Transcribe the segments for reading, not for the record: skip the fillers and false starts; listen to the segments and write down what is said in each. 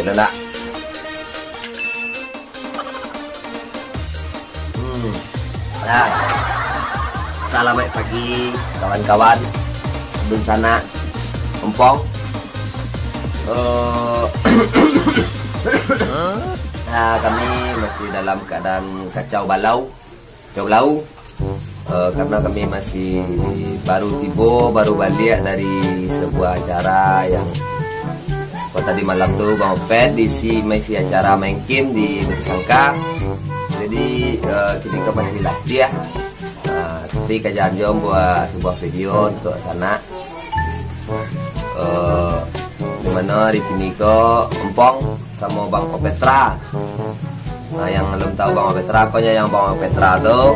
udah nak. Nah, selamat pagi kawan-kawan di sana Empong. Nah, kami masih dalam keadaan kacau balau, karena kami masih baru balik dari sebuah acara yang tadi malam tuh Bang Opet masih acara main game di Batu Sangka. Jadi kita masih latih ya. Tapi kajian jom buat sebuah video untuk sana. Dimana di sini ke Empong sama Bang Opetra. Nah, yang belum tahu Bang Opetra, pokoknya yang Bang Opetra tuh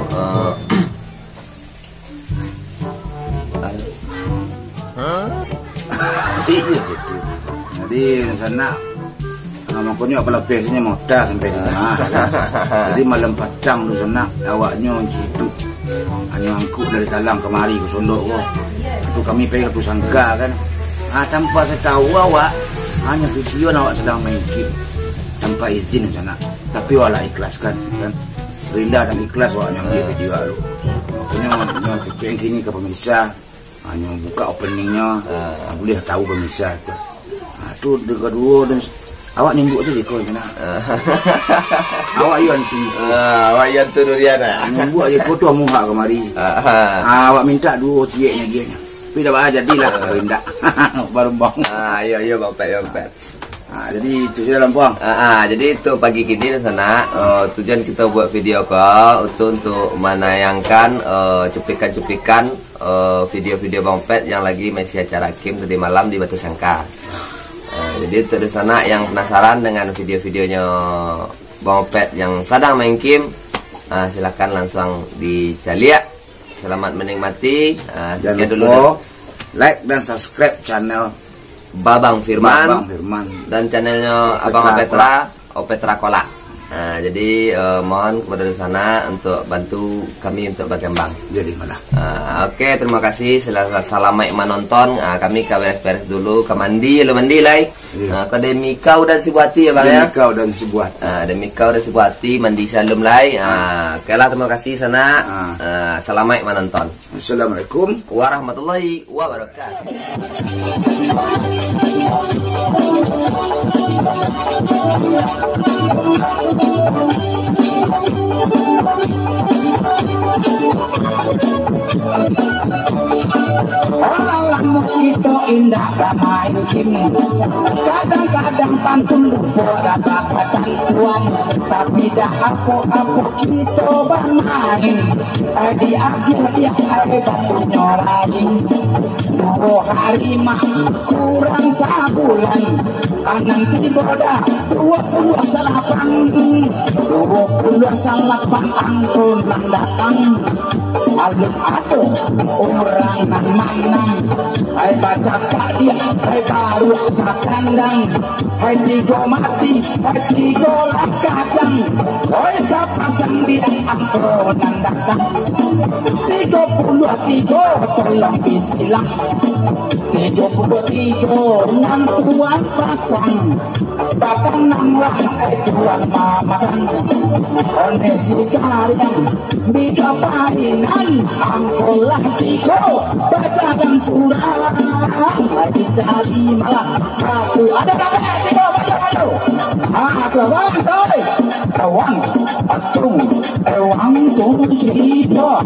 jadi sana makanya apa biasanya modal sampai di rumah. Jadi malam padang di sana awaknya gitu hanya angkut dari Talang kemari ke Solo kok. Itu kami pergi ke Sangka kan. Tanpa saya tahu awak hanya video awak sedang main game tanpa izin di sana. Tapi wala ikhlaskan kan. Rela dan ikhlas awaknya ambil video lu. Makanya kecil gini ke pemirsa hanya buka openingnya boleh tahu pemirsa itu. Itu dekat dua dan awak nimbuk tu je kau kena. Awak yang tu. Awak yang tu Duriana. Nimbuk je foto muka kemari. Awak minta dua cieknya dia. Tapi dah jadilah rendak. Baru bang. Iya Bang Pet. Jadi itu sudah Lampung. Jadi itu pagi kini di sana tujuan kita buat video call untuk menayangkan cuplikan-cuplikan video-video Bang Pet yang lagi masih acara game tadi malam di Batu Sangka. Jadi itu di sana yang penasaran dengan video-videonya Bang Opet yang sedang main game, silakan langsung dicari ya. Selamat menikmati. Jangan lupa like dan subscribe channel Babang Firman, dan channelnya Abang Opetra Kola. Jadi mohon kepada di sana untuk bantu kami untuk berkembang. Jadi mana? Oke, terima kasih. Selamat menonton. Kami beres-beres dulu ke mandi lah. Ke Demikau dan Sibuati ya Bang ya. Demikau dan Sibuati mandi salum lah. Oke lah, terima kasih sana. Selamat menonton. Assalamualaikum warahmatullahi wabarakatuh. Orang kita indah ramai kini. Kadang-kadang pantun lupa dapat tuan, tapi dah apa-apa kita bermain. Di akhir dia batunya lagi. 2 hari mah kurang sebulan. Nanti boda 28 angkun datang. Alun aduh orang nan manang. Hai baca pak dia, hai baru sakandang. Hai tiga mati, hai tiga lah kadang. Hai sapasang dia angkun datang. 33 tolong bisilah. 33 nan tuan pasang. Bahkan nanglah tuan mamasan. Onesi kalian bika parinan angkolah tigo bacakan surah lagi cari malah aku ada tigo baca aku bang sorry kawan atung ewang tuh cerita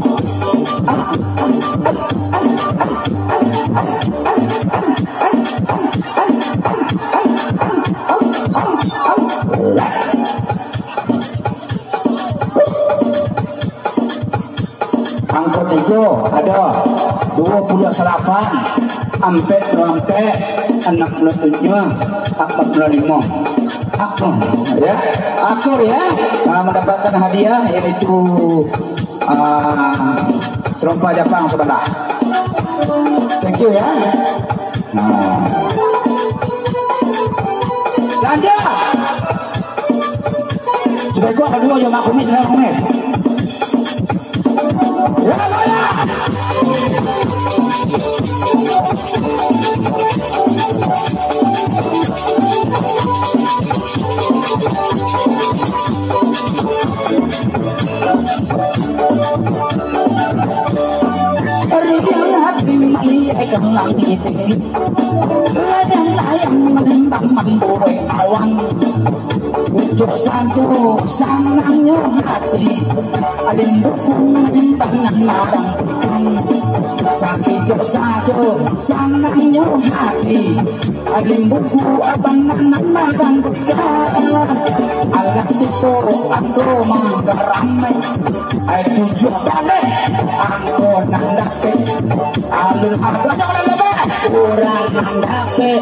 angkot itu ada 28 sampai 67 45 aku ya mendapatkan hadiah yaitu trompa Jepang sebelah. Thank you ya. Lanjut. Sudah gua kedua jam kumis. Ya saya. langit layang-layang melintang memburu awan ujuk sajo sanangnya hati alim dukung imbangan madang sakit jok sajo sanangnya hati alim buku abangan madang alat itu aku menggeramai ay tujuh kali aku nandake alun aku orang nandape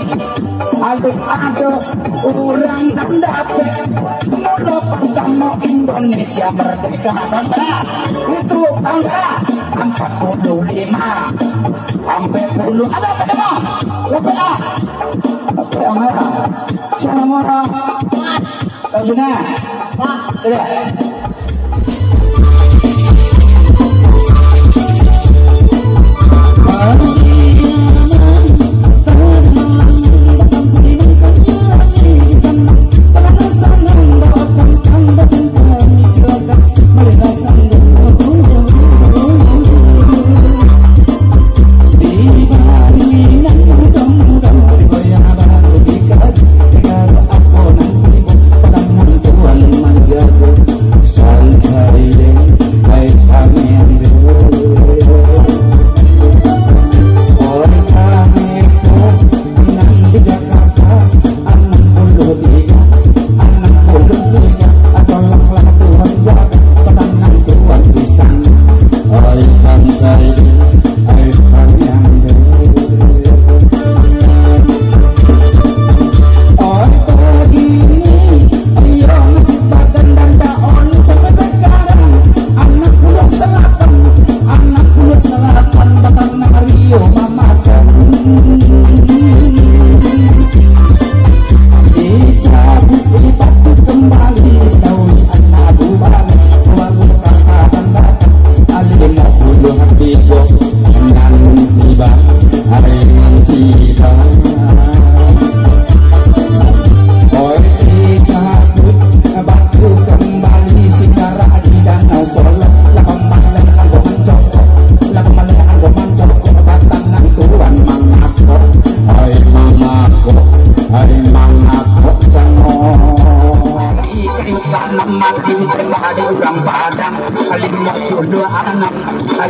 alun aku orang nandape mulut pertama Indonesia merdeka itu tanggal 45 sampai puluh ada apa demo lebih apa yang ada sama orang kau sudah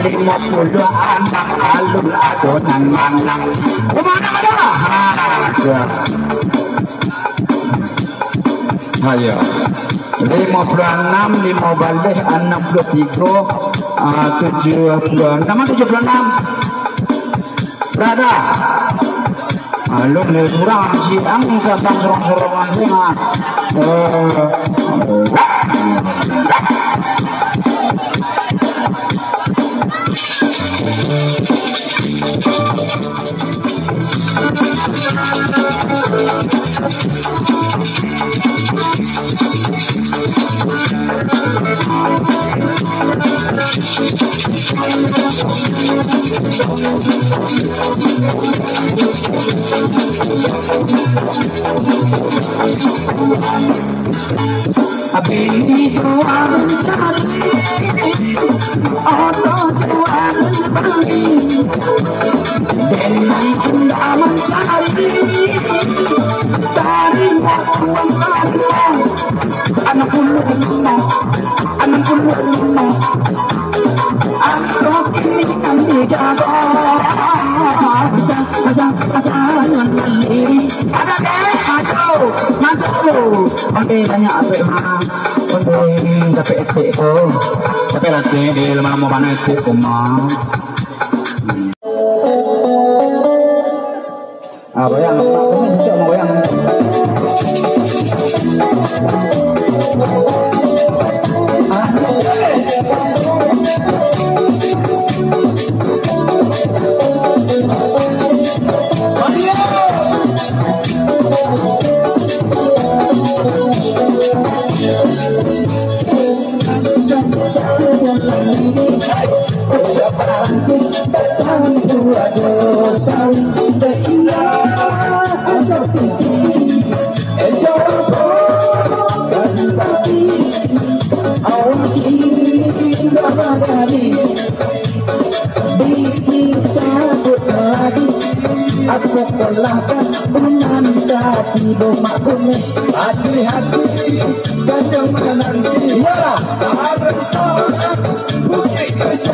tidak alun adonan manang kemana-mana ayo 56 5 balik 63 76 berada alun le kurang siang sedang sorong-sorongan singa Abini jualan cari, auto jualan beli, denai indah mencari, dari waktu anak puluh lima, aku ini kan dijaga, asal mandiri, ada deh maju, oke banyak apa mah, oke capek itu, capek latih di lemah mau panen itu kumah. Apa yang ini cocok mau yang sekolahkan menandati domak kumis. Hati-hati kadang menanti. Iyalah. Harus tahu bukti kerja